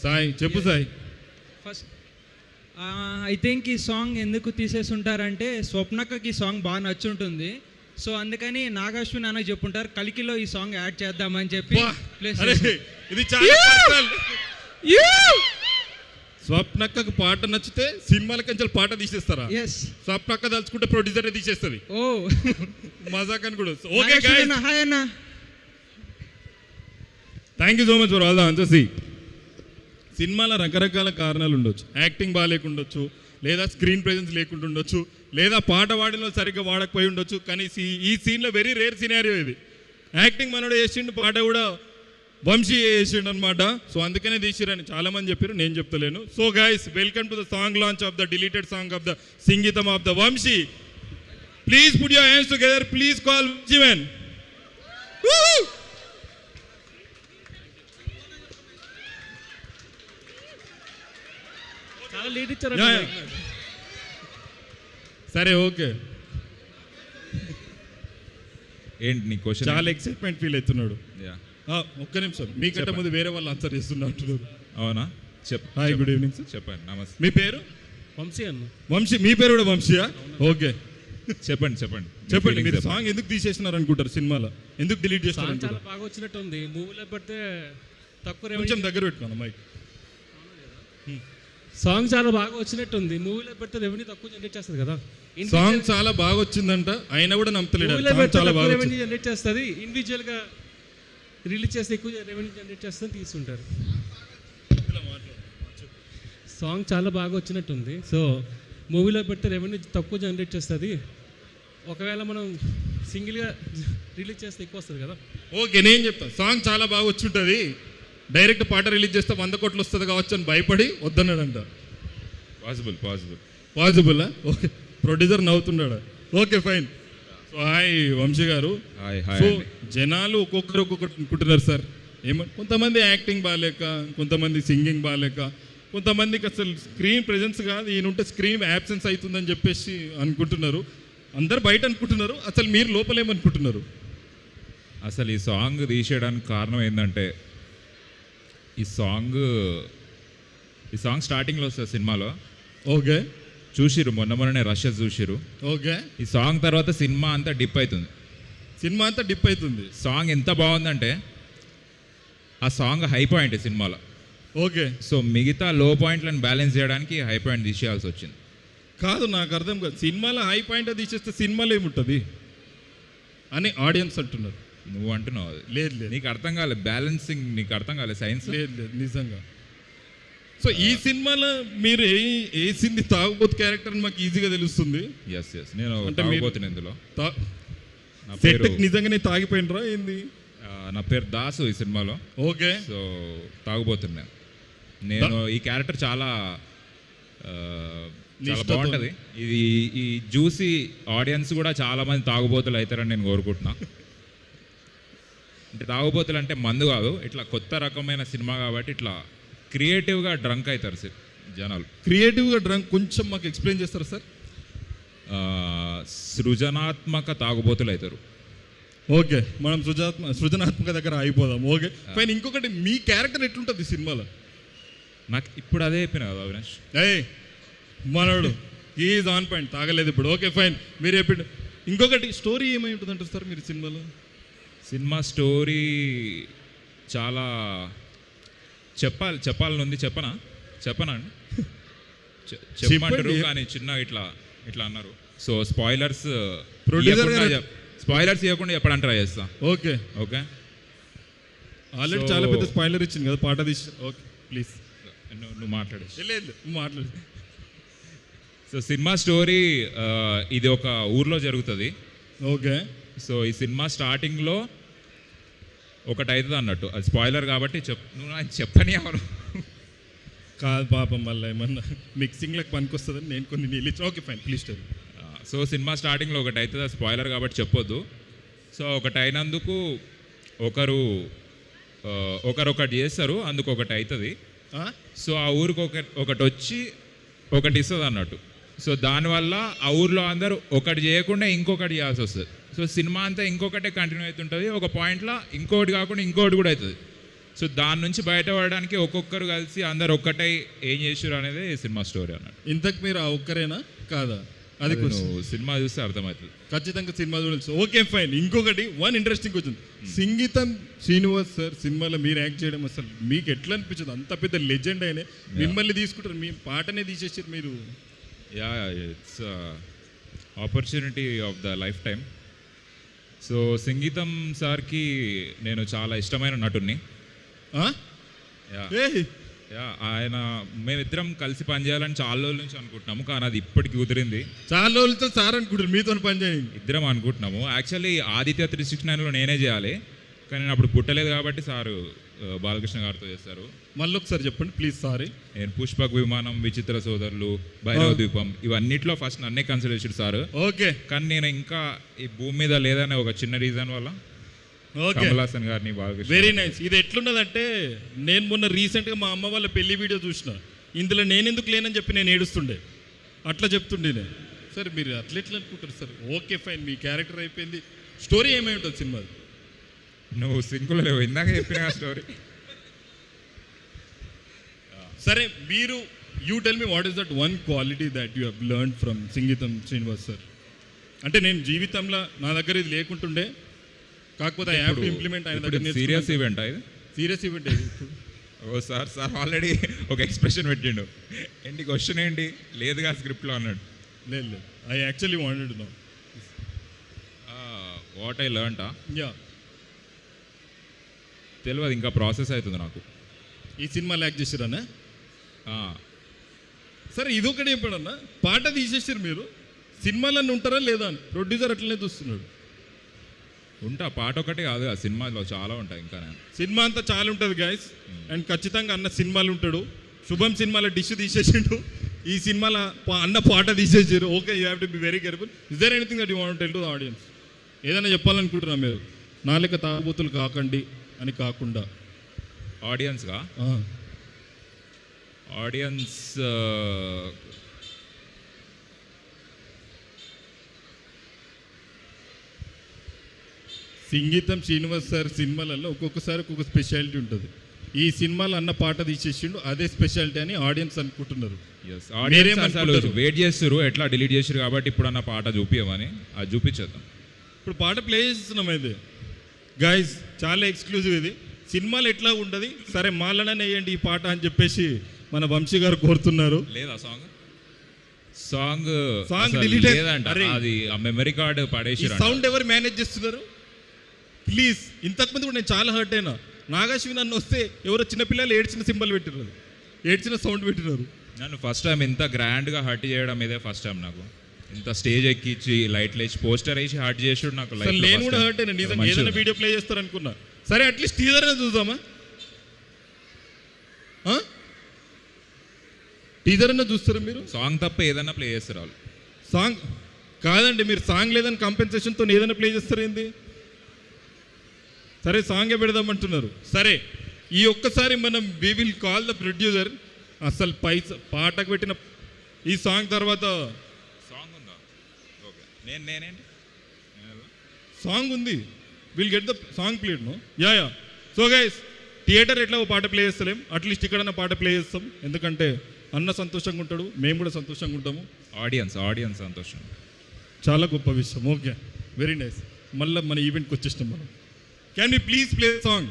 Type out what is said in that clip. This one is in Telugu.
సాయి చెప్పు సాయి. ఫస్ట్ ఐ థింక్ ఈ సాంగ్ ఎందుకు తీసేసి ఉంటారంటే స్వప్నక్కకి ఈ సాంగ్ బాగా నచ్చుంటుంది. సో అందుకని నాగాశ్విన్ అన్న చెప్పుంటారు కలికిలో ఈ సాంగ్ యాడ్ చేద్దామని చెప్పి ప్లేస్. ఇది చాలా పర్సనల్. స్వప్నక్కకు పాట నచ్చితే సినిమాల కంచెలు పాట తీసేస్తారా? ఎస్. స్వప్నక్క తలుచుకుంటే ప్రొడ్యూసర్ తీసేస్తుంది. ఓ మజాక్ అని కూడా. ఓకే గైస్, హాయ్ అన్న. Thank you so much for all the answers. సినిమాలో రకరకాల కారణాలు ఉండొచ్చు. యాక్టింగ్ బాగాలేకుండొచ్చు, లేదా స్క్రీన్ ప్రెజెన్స్ లేకుండా ఉండొచ్చు, లేదా పాట వాడిలో సరిగ్గా వాడకపోయి ఉండొచ్చు. కానీ ఈ సీన్లో వెరీ రేర్ సినారియో ఇది. యాక్టింగ్ మనోడు చేసిండు, పాట కూడా వంశీ చేసిండు అనమాట. సో అందుకనే తీసిరని చాలా మంది చెప్పారు, నేను చెప్తలేను. So guys, welcome to the song launch of the deleted song of the Singeetham of the Vamsi. Please put your hands together. Please call Jeevan. చాలా లీడ్ ఇచ్చారు. సరే ఓకే. ఏంటి నీ క్వశ్చన్? చాలా ఎక్సైట్మెంట్ ఫీల్ అవుతున్నాడు. ఒక్క నిమిషం, మీకంటే ముందు వేరే వాళ్ళు ఆన్సర్ చేస్తున్నారు. అవునా? Hi, good evening sir. చెప్పండి. నమస్తే. మీ పేరు? వంశీ అన్న. వంశీ. మీ పేరు కూడా వంశీయా? ఓకే, చెప్పండి. చెప్పండి. మీరు సాంగ్ ఎందుకు తీసేస్తున్నారు అనుకుంటారు? సినిమాలో ఎందుకు డిలీట్ చేస్తున్నారు? చాలా బాగా వచ్చినట్టు ఉంది. మూవీలో పెడితే తక్కువ కొంచెం దగ్గర పెట్టుకోండి మైక్. సాంగ్ చాలా బాగా వచ్చినట్టుంది. మూవీలో పెడితే రెవెన్యూ తక్కువ జనరేట్ చేస్తుంది కదా. సాంగ్ చాలా బాగా వచ్చిందంట, అయినా కూడా నమ్మతలేడు. చాలా బాగా రెవెన్యూ జనరేట్ చేస్తుంది. ఇండివిజువల్ గా రిలీజ్ చేస్తే ఎక్కువ రెవెన్యూ జనరేట్ చేస్తుంది తీసుకుంటారు. సాంగ్ చాలా బాగా వచ్చినట్టుంది. సో మూవీలో పెడితే రెవెన్యూ తక్కువ జనరేట్ చేస్తుంది. ఒకవేళ మనం సింగిల్గా రిలీజ్ చేస్తే ఎక్కువ వస్తుంది కదా. ఓకే, నేను చెప్తాను. సాంగ్ చాలా బాగా వచ్చి ఉంటుంది, డైరెక్ట్ పాట రిలీజ్ చేస్తే 100 కోట్లు వస్తుంది కావచ్చు అని భయపడి వద్దన్నాడంట. పాసిబుల్. ఓకే, ప్రొడ్యూసర్ నవ్వుతున్నాడు. Okay fine. So hi Vamsi garu. So జనాలు ఒక్కొక్కరు అనుకుంటున్నారు సార్. కొంతమంది యాక్టింగ్ బాగాలేక, కొంతమంది సింగింగ్ బాగాలేక, కొంతమందికి అసలు స్క్రీన్ ప్రెజెన్స్ కాదు, ఈయనుంటే స్క్రీన్ యాబ్సెన్స్ అవుతుందని చెప్పేసి అనుకుంటున్నారు. అందరు బయట అనుకుంటున్నారు. అసలు మీరు లోపలేమనుకుంటున్నారు? అసలు ఈ సాంగ్ తీసేయడానికి కారణం ఏంటంటే, ఈ సాంగ్ స్టార్టింగ్లో వస్తుంది సినిమాలో. ఓకే, చూసిరు మొన్ననే రష్యా చూసిరు. ఓకే, ఈ సాంగ్ తర్వాత సినిమా అంతా డిప్ అవుతుంది. సాంగ్ ఎంత బాగుందంటే ఆ సాంగ్ హై పాయింట్ సినిమాలో. ఓకే, సో మిగతా లో పాయింట్లను బ్యాలెన్స్ చేయడానికి హై పాయింట్ తీసేయాల్సి వచ్చింది. కాదు, నాకు అర్థం కాదు. సినిమాలో హై పాయింట్ తీసేస్తే సినిమాలో ఏముంటుంది అని ఆడియన్స్ అంటున్నారు. నువ్వు అంటున్నావు అది. లేదు, నీకు అర్థం కాలేదు. బ్యాలెన్సింగ్ నీకు అర్థం కాలేదు. సైన్స్ లేదు నిజంగా. సో ఈ సినిమాలో మీరు వేసింది తాగుబోతు క్యారెక్టర్ అని మాకు ఈజీగా తెలుస్తుంది. ఎస్ నేను తాగుబోతున్నా ఇందులో. నిజంగానే తాగిపోయినరా ఏంది? నా పేరు దాసు ఈ సినిమాలో. ఓకే, సో తాగుబోతున్నా నేను. ఈ క్యారెక్టర్ చాలా బాగుంటుంది. ఇది ఈ చూసి ఆడియన్స్ కూడా చాలా మంది తాగుబోతులు అవుతారని నేను కోరుకుంటున్నా. అంటే తాగుబోతులు అంటే మందు కాదు, ఇట్లా కొత్త రకమైన సినిమా కాబట్టి ఇట్లా క్రియేటివ్గా డ్రంక్ అవుతారు సార్ జనాలు. క్రియేటివ్గా డ్రంక్ కొంచెం మాకు ఎక్స్ప్లెయిన్ చేస్తారా సార్? సృజనాత్మక తాగుబోతులు అవుతారు. ఓకే, మనం సృజనాత్మక దగ్గర అయిపోదాం. Okay fine. ఇంకొకటి, మీ క్యారెక్టర్ ఎట్లుంటుంది సినిమాలో? నాకు ఇప్పుడు అదే చెప్పిన కదా అవినాష్. మనోడు ఈజ్ ఆన్ పాయింట్, తాగలేదు ఇప్పుడు. ఓకే ఫైన్, మీరు చెప్పండి. ఇంకొకటి, స్టోరీ ఏమై ఉంటుంది అంటారు సార్ మీరు సినిమాలో? సినిమా స్టోరీ చాలా చెప్పాలని ఉంది. చెప్పనా అండి? చెప్పమంటారు కానీ చిన్న ఇట్లా అన్నారు. సో స్పాయిలర్స్ ఇవ్వకుండా చెప్పడానికి ట్రై చేస్తా. ఓకే ఆల్రెడీ చాలా పెద్ద స్పాయిలర్ ఇచ్చింది కదా పాట తీసి. ఓకే ప్లీజ్ నువ్వు మాట్లాడు. సో సినిమా స్టోరీ ఇది ఒక ఊర్లో జరుగుతుంది. ఓకే, సో ఈ సినిమా స్టార్టింగ్లో ఒకటి అవుతుంది అన్నట్టు. అది స్పాయిలర్ కాబట్టి నువ్వు నాకు చెప్పని ఎవరు కాదు పాపం, మళ్ళీ ఏమన్నా మిక్సింగ్లకు పనికొస్తుందని నేను కొన్ని నీళ్ళు. Okay fine, please tell. So cinema స్టార్టింగ్లో ఒకటి అవుతుంది, అది స్పాయిలర్ కాబట్టి చెప్పొద్దు. సో ఒకటి అయినందుకు ఒకటి చేస్తారు, అందుకు ఒకటి అవుతుంది. సో ఆ ఊరికి ఒకటి వచ్చి ఒకటి ఇస్తుంది అన్నట్టు. సో దానివల్ల ఆ ఊర్లో అందరూ ఒకటి చేయకుండా ఇంకొకటి చేయాల్సి వస్తుంది. సో సినిమా అంతా ఇంకొకటే కంటిన్యూ అవుతుంటుంది. ఒక పాయింట్లో ఇంకొకటి కాకుండా ఇంకొకటి కూడా అవుతుంది. సో దాని నుంచి బయటపడడానికి ఒక్కొక్కరు కలిసి అందరు ఒక్కటై ఏం చేసారు అనేది సినిమా స్టోరీ అన్నట్టు. ఇంతకు మీరు ఆ ఒక్కరేనా కాదా? అది నువ్వు సినిమా చూస్తే అర్థమవుతుంది. ఖచ్చితంగా సినిమా చూడాల్సి. Okay fine. ఇంకొకటి వన్ ఇంట్రెస్టింగ్ క్వశ్చన్. సంగీతం శ్రీనివాస్ సార్ సినిమాలో మీరు యాక్ట్ చేయడం అసలు మీకు ఎట్లా అనిపించదు? అంత పెద్ద లెజెండ్ అయినా మిమ్మల్ని తీసుకుంటారు, మీ పాటనే తీసేసారు మీరు. Yeah, it's opportunity of the life time. So సంగీతం సార్కి నేను చాలా ఇష్టమైన నటుడిని. యా, ఆయన మేమిద్దరం కలిసి పనిచేయాలని చాలా రోజుల నుంచి అనుకుంటున్నాము, కానీ అది ఇప్పటికి కుదిరింది. చాలా రోజులతో సార్ అనుకుంటారు మీతో పని చేయండి. ఇద్దరం అనుకుంటున్నాము. యాక్చువల్లీ ఆదిత్య 369లో నేనే చేయాలి, కానీ నేను అప్పుడు పుట్టలేదు కాబట్టి సారు బాలకృష్ణ గారితో చేస్తారు. మళ్ళీ ఒకసారి చెప్పండి ప్లీజ్. సారీ. నేను పుష్పక్ విమానం, విచిత్ర సోదరులు, భైరవ ద్వీపం ఇవన్నిట్లో ఫస్ట్ నన్నే కన్సిడర్ చేసాడు సారు. ఓకే. కానీ నేను ఇంకా ఈ భూమి మీద లేదనే ఒక చిన్న రీజన్ వల్ల కమల్ హాసన్ గారిని బాలకృష్ణ. Very nice. ఇది ఎట్లున్నదంటే నేను మొన్న రీసెంట్గా మా అమ్మ వాళ్ళ పెళ్లి వీడియో చూసిన. ఇందులో నేను ఎందుకు లేనని చెప్పి నేను ఏడుస్తుండే, అట్లా చెప్తుండే నేను. సార్ మీరు అట్లా ఎట్లా అనుకుంటారు సార్? ఓకే ఫైన్, మీ క్యారెక్టర్ అయిపోయింది. స్టోరీ ఏమై ఉంటుంది సినిమా? నువ్వు సింకులు లేవు, ఇందాక చెప్పిన స్టోరీ. సరే, మీరు you tell me what is that one quality that you have learn from సంగీతం శ్రీనివాస్ సార్. అంటే నేను జీవితంలో నా దగ్గర ఇది లేకుంటుండే, కాకపోతే ఐ హ్యావ్ టు ఇంప్లిమెంట్. ఆయన సీరియస్ ఈవెంట్ ఇది. సీరియస్ ఈవెంట్ ఇది. ఓ సార్ ఆల్రెడీ ఒక ఎక్స్ప్రెషన్ పెట్టిండు. ఏంటి క్వశ్చన్ ఏంటి? లేదుగా స్క్రిప్ట్లో అన్నాడు. లేదు, I actually wanted to know what I learn. Yeah, తెలియదు, ఇంకా ప్రాసెస్ అవుతుంది నాకు. ఈ సినిమా యాక్ట్ చేసిరన్నా? సరే, ఇదొకటి చెప్పాడన్నా, పాట తీసేసారు మీరు, సినిమాలన్నీ ఉంటారా లేదా అని ప్రొడ్యూసర్ అట్లనే చూస్తున్నాడు. ఉంటా, పాట ఒకటి కాదు, ఆ సినిమాలో చాలా ఉంటాయి. ఇంకా నేను సినిమా అంతా చాలా ఉంటుంది గైస్. అండ్ ఖచ్చితంగా అన్న సినిమాలు ఉంటాడు. శుభం సినిమాలో డిష్ తీసేసిండు, ఈ సినిమాలో అన్న పాట తీసేసారు. Okay, you have to be very careful. Is there anything that you want tell to the audience? ఏదైనా చెప్పాలనుకుంటున్నా మీరు? నాలుక తాగుబోతులు కాకండి అని కాకుండా ఆడియన్స్గా ఆడియన్స్ సంగీతం శ్రీనివాస్ సార్ సినిమాలలో ఒక్కొక్కసారి ఒక్కొక్క స్పెషాలిటీ ఉంటుంది. ఈ సినిమాలో అన్న పాట తీసేసిండు, అదే స్పెషాలిటీ అని ఆడియన్స్ అనుకుంటున్నారు. వెయిట్ చేస్తారు ఎట్లా డిలీట్ చేసారు కాబట్టి ఇప్పుడు అన్న పాట చూపించమని, అది చూపించేద్దాం. ఇప్పుడు పాట ప్లే చేస్తున్నాం. అయితే గైస్ చాలా ఎక్స్క్లూజివ్ ఇది. సినిమాలు ఎట్లా ఉండదు, సరే మాలనే వేయండి ఈ పాట అని చెప్పేసి మన వంశీ గారు కోరుతున్నారు. లేదా సాంగ్ డిలీట్ లేదంట, అది ఆ మెమరీ కార్డు పడేసి. సౌండ్ ఎవరు మేనేజ్ చేస్తున్నారు ప్లీజ్? ఇంతకుముందు కూడా నేను చాలా హర్ట్ అయినా. నాగాశ్వి నన్ను వస్తే ఎవరో చిన్నపిల్లలు ఏడ్చిన సింబల్ పెట్టినారు, ఏడ్చిన సౌండ్ పెట్టినారు. నన్ను ఫస్ట్ టైం ఇంత గ్రాండ్గా హర్ట్ చేయడం ఇదే ఫస్ట్ టైం నాకు. ఇంత స్టేజ్ ఎక్కించి లైట్లు వేసి పోస్టర్ వేసి హర్ట్ చేసాడు నాకు. నేను కూడా హర్ట్ అయినా నిజంగా. ఏదైనా వీడియో ప్లే చేస్తారు అనుకున్నా. సరే, అట్లీస్ట్ టీజర్ అయినా చూద్దామా? టీజర్ అయినా చూస్తారా మీరు? సాంగ్ తప్ప ఏదైనా ప్లే చేస్తారు వాళ్ళు. సాంగ్ కాదండి, మీరు సాంగ్ లేదని కంపెన్సేషన్తో ఏదైనా ప్లే చేస్తారు ఏంది? సరే, సాంగే పెడదామంటున్నారు. సరే, ఈ ఒక్కసారి మనం we will call the producer. అసలు పాటకు పెట్టిన ఈ సాంగ్ తర్వాత సాంగ్ ఉందా? ఓకే, నేనేంటి సాంగ్ ఉంది. Will get the song played no. Yeah. So guys, theatre ఎట్లా పాట ప్లే చేస్తలేం, అట్లీస్ట్ ఇక్కడన్నా పాట ప్లే చేస్తాం. ఎందుకంటే అన్న సంతోషంగా ఉంటాడు, మేము కూడా సంతోషంగా ఉంటాము, ఆడియన్స్ సంతోషం. చాలా గొప్ప విషయం. Okay, very nice. మళ్ళీ మన ఈవెంట్కి వచ్చేస్తాం మనం. Can you please play the song?